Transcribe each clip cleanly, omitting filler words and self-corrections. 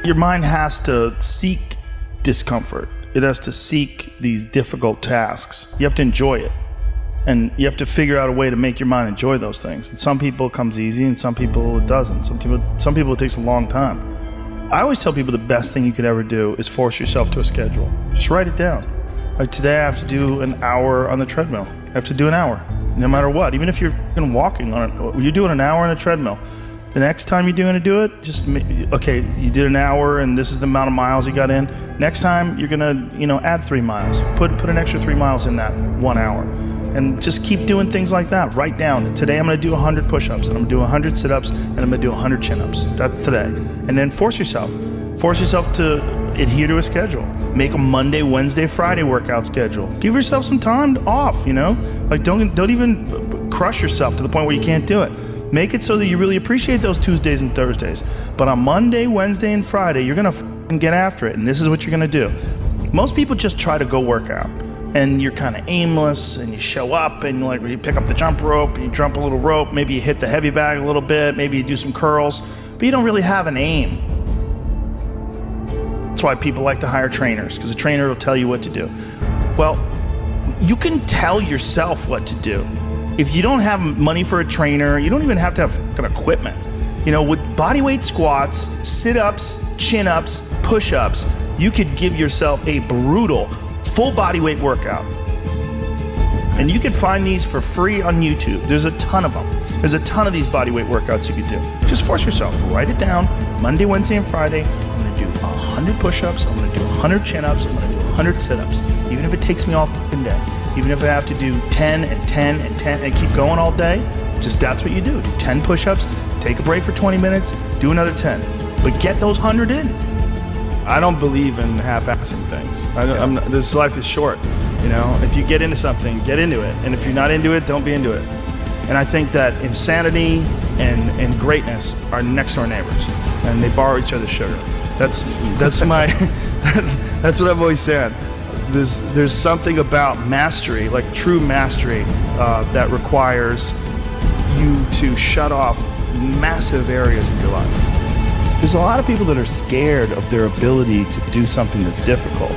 Your mind has to seek discomfort. It has to seek these difficult tasks. You have to enjoy it. And you have to figure out a way to make your mind enjoy those things. And some people it comes easy and some people it doesn't. Some people it takes a long time. I always tell people the best thing you could ever do is force yourself to a schedule. Just write it down. Like today I have to do an hour on the treadmill. I have to do an hour, no matter what. Even if you're walking on it, you're doing an hour on a treadmill. The next time you're going to do it, just, okay, you did an hour and this is the amount of miles you got in. Next time you're going to, add 3 miles. Put an extra 3 miles in that 1 hour. And just keep doing things like that. Write down, today I'm going to do 100 push-ups, and I'm going to do 100 sit-ups, and I'm going to do 100 chin-ups. That's today. And then force yourself. Force yourself to adhere to a schedule. Make a Monday, Wednesday, Friday workout schedule. Give yourself some time off, Like don't even crush yourself to the point where you can't do it. Make it so that you really appreciate those Tuesdays and Thursdays. But on Monday, Wednesday, and Friday, you're going to get after it, and this is what you're going to do. Most people just try to go work out, and you're kind of aimless, and you show up, and you pick up the jump rope, and you jump a little rope, maybe you hit the heavy bag a little bit, maybe you do some curls, but you don't really have an aim. That's why people like to hire trainers, because a trainer will tell you what to do. Well, you can tell yourself what to do. If you don't have money for a trainer, you don't even have to have fucking equipment. With bodyweight squats, sit-ups, chin-ups, push-ups, you could give yourself a brutal full bodyweight workout. And you can find these for free on YouTube. There's a ton of them. There's a ton of these bodyweight workouts you could do. Just force yourself. Write it down. Monday, Wednesday, and Friday, I'm going to do 100 push-ups. I'm going to do 100 chin-ups. I'm going to do 100 sit-ups. Even if it takes me all fucking day. Even if I have to do 10 and 10 and 10 and keep going all day, that's what you do. Do 10 push-ups, take a break for 20 minutes, do another 10. But get those 100 in. I don't believe in half-assing things. This life is short. If you get into something, get into it. And if you're not into it, don't be into it. And I think that insanity and greatness are next-door neighbors, and they borrow each other's sugar. That's my, that's what I've always said. There's something about mastery, like true mastery, that requires you to shut off massive areas of your life. There's a lot of people that are scared of their ability to do something that's difficult.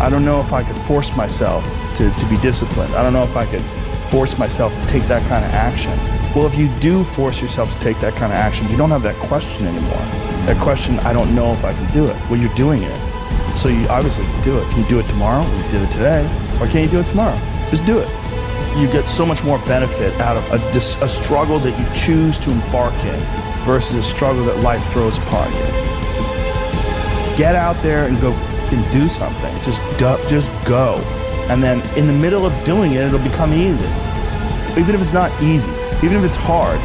I don't know if I could force myself to be disciplined. I don't know if I could force myself to take that kind of action. Well, if you do force yourself to take that kind of action, you don't have that question anymore. That question, I don't know if I can do it. Well, you're doing it. So you obviously can do it. Can you do it tomorrow? You did it today. Or can you do it tomorrow? Just do it. You get so much more benefit out of a struggle that you choose to embark in versus a struggle that life throws upon you. Get out there and go and do something. Just go. And then in the middle of doing it, it'll become easy. Even if it's not easy, even if it's hard,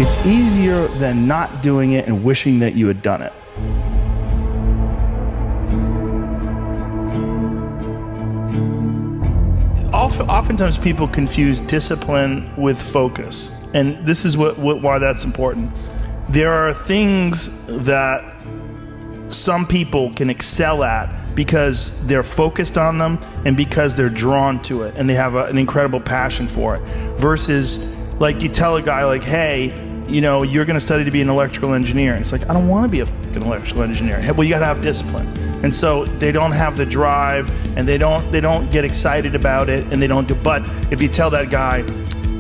it's easier than not doing it and wishing that you had done it. Oftentimes people confuse discipline with focus, and this is why that's important. There are things that some people can excel at because they're focused on them and because they're drawn to it and they have an incredible passion for it, versus like you tell a guy like, hey, you're going to study to be an electrical engineer. And it's like, I don't want to be a fucking electrical engineer. Well, you got to have discipline. And so they don't have the drive, and they don't get excited about it, and they don't do. But if you tell that guy,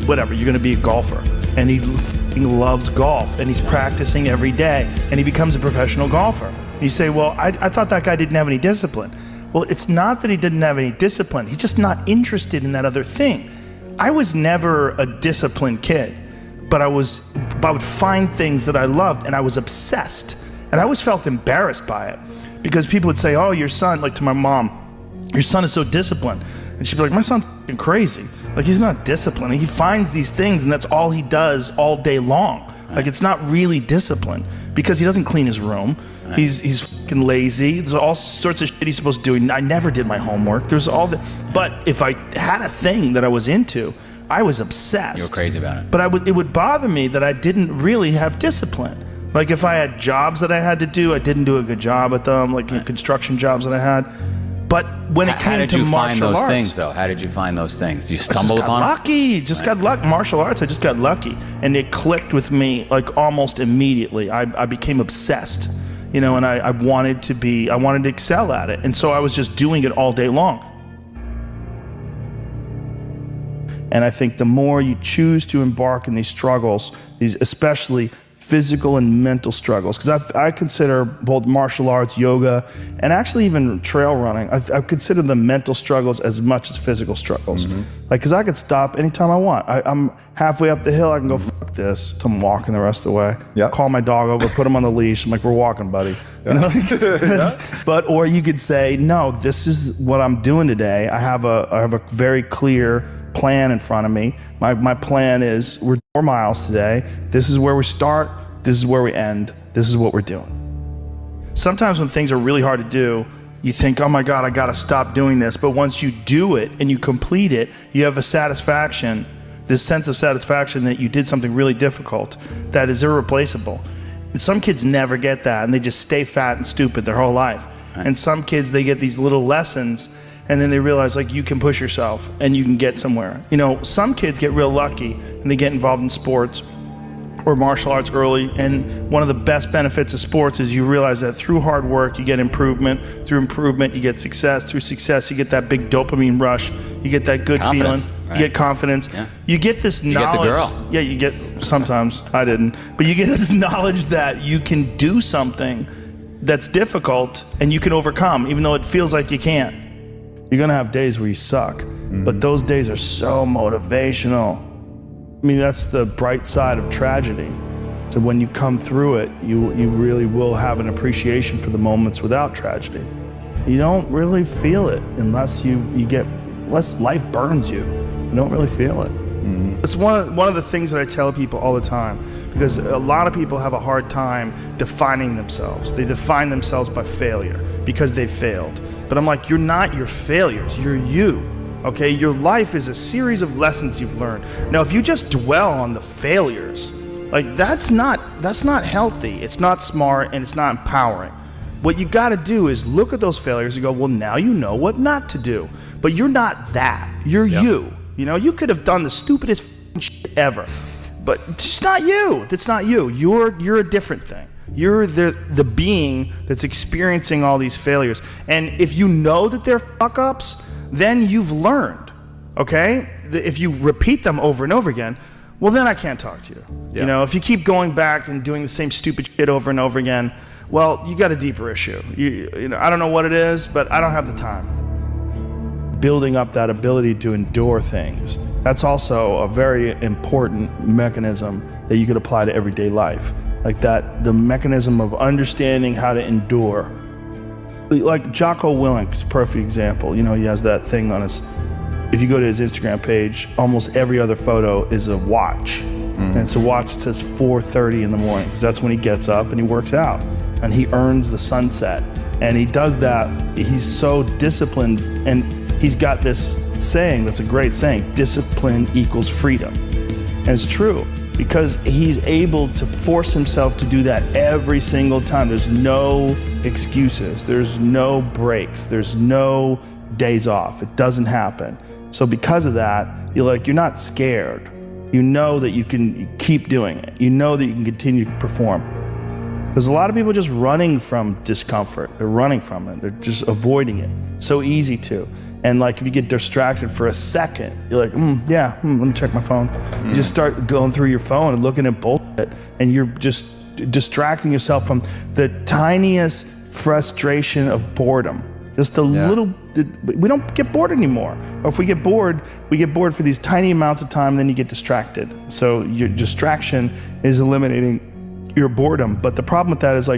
whatever, you're going to be a golfer, and he loves golf, and he's practicing every day, and he becomes a professional golfer. And you say, well, I thought that guy didn't have any discipline. Well, it's not that he didn't have any discipline. He's just not interested in that other thing. I was never a disciplined kid, but I would find things that I loved, and I was obsessed, and I always felt embarrassed by it. Because people would say, oh, your son, like to my mom, your son is so disciplined. And she'd be like, my son's fucking crazy. Like, he's not disciplined. He finds these things and that's all he does all day long. Like, it's not really discipline because he doesn't clean his room. He's fucking lazy. There's all sorts of shit he's supposed to do. I never did my homework. There's all the, but if I had a thing that I was into, I was obsessed. You were crazy about it. But it would bother me that I didn't really have discipline. Like if I had jobs that I had to do, I didn't do a good job at them, like construction jobs that I had. But when it came to martial arts... How did you find those things, though? How did you find those things? Did you stumble upon them? I just got lucky. Martial arts, I just got lucky. And it clicked with me like almost immediately. I became obsessed. and I wanted to excel at it. And so I was just doing it all day long. And I think the more you choose to embark in these struggles, these especially physical and mental struggles, because I consider both martial arts, yoga, and actually even trail running, I consider the mental struggles as much as physical struggles. Like, because I could stop anytime I want. I'm halfway up the hill, I can go, fuck this. So I'm walking the rest of the way. Yeah. Call my dog over, put him on the leash. I'm like, we're walking, buddy. But, or you could say, no, this is what I'm doing today. I have a very clear plan in front of me. My plan is, we're 4 miles today. This is where we start. This is where we end. This is what we're doing. Sometimes when things are really hard to do, you think, oh my God, I gotta stop doing this. But once you do it and you complete it, you have a satisfaction, this sense of satisfaction that you did something really difficult that is irreplaceable. And some kids never get that, and they just stay fat and stupid their whole life. Right. And some kids, they get these little lessons, and then they realize, like, you can push yourself and you can get somewhere. Some kids get real lucky and they get involved in sports or martial arts early, and one of the best benefits of sports is you realize that through hard work you get improvement, through improvement you get success, through success you get that big dopamine rush, you get that good feeling, right? You get confidence, you get this knowledge. You get the girl. Yeah, you get, sometimes, I didn't, but you get this knowledge that you can do something that's difficult and you can overcome, even though it feels like you can't. You're gonna have days where you suck, but those days are so motivational. I mean, that's the bright side of tragedy. So when you come through it, you really will have an appreciation for the moments without tragedy. You don't really feel it unless unless life burns you. You don't really feel it. It's one of the things that I tell people all the time, because a lot of people have a hard time defining themselves. They define themselves by failure because they failed. But I'm like, you're not your failures, you're you. Okay, your life is a series of lessons you've learned. Now, if you just dwell on the failures, like that's not healthy. It's not smart and it's not empowering. What you got to do is look at those failures and go, well, now you know what not to do. But you're not that. You're you. You could have done the stupidest shit ever, but it's just not you. That's not you. You're a different thing. You're the being that's experiencing all these failures. And if you know that they're fuck-ups, then you've learned, okay? If you repeat them over and over again, well, then I can't talk to you. Yeah. If you keep going back and doing the same stupid shit over and over again, well, you got a deeper issue. I don't know what it is, but I don't have the time. Building up that ability to endure things, that's also a very important mechanism that you could apply to everyday life. Like that, the mechanism of understanding how to endure. Like Jocko Willink's a perfect example. He has that thing on his, if you go to his Instagram page, almost every other photo is a watch. And it's a watch that says 4:30 in the morning, because that's when he gets up and he works out. And he earns the sunset. And he does that, he's so disciplined, and he's got this saying that's a great saying, discipline equals freedom. And it's true, because he's able to force himself to do that every single time. There's no excuses, there's no breaks, there's no days off. It doesn't happen. So because of that, you're not scared. You know that you can keep doing it. You know that you can continue to perform. Because a lot of people are just running from discomfort. They're running from it. They're just avoiding it. It's so easy to. And if you get distracted for a second, you're like, let me check my phone. You just start going through your phone and looking at bullshit, and you're just distracting yourself from the tiniest frustration of boredom. Just little, we don't get bored anymore. Or if we get bored for these tiny amounts of time, then you get distracted. So your distraction is eliminating your boredom. But the problem with that is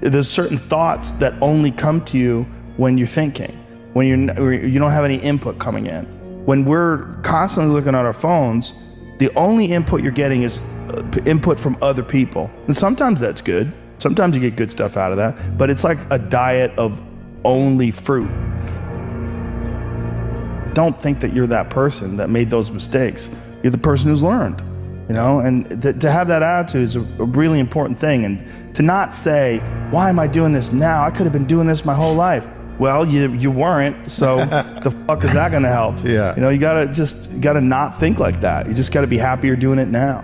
there's certain thoughts that only come to you when you're thinking. When you don't have any input coming in. When we're constantly looking at our phones, the only input you're getting is input from other people. And sometimes that's good. Sometimes you get good stuff out of that, but it's like a diet of only fruit. Don't think that you're that person that made those mistakes. You're the person who's learned, and to have that attitude is a really important thing. And to not say, why am I doing this now? I could have been doing this my whole life. Well, you weren't, so the fuck is that gonna help? Yeah. You gotta not think like that. You just gotta be happy you're doing it now.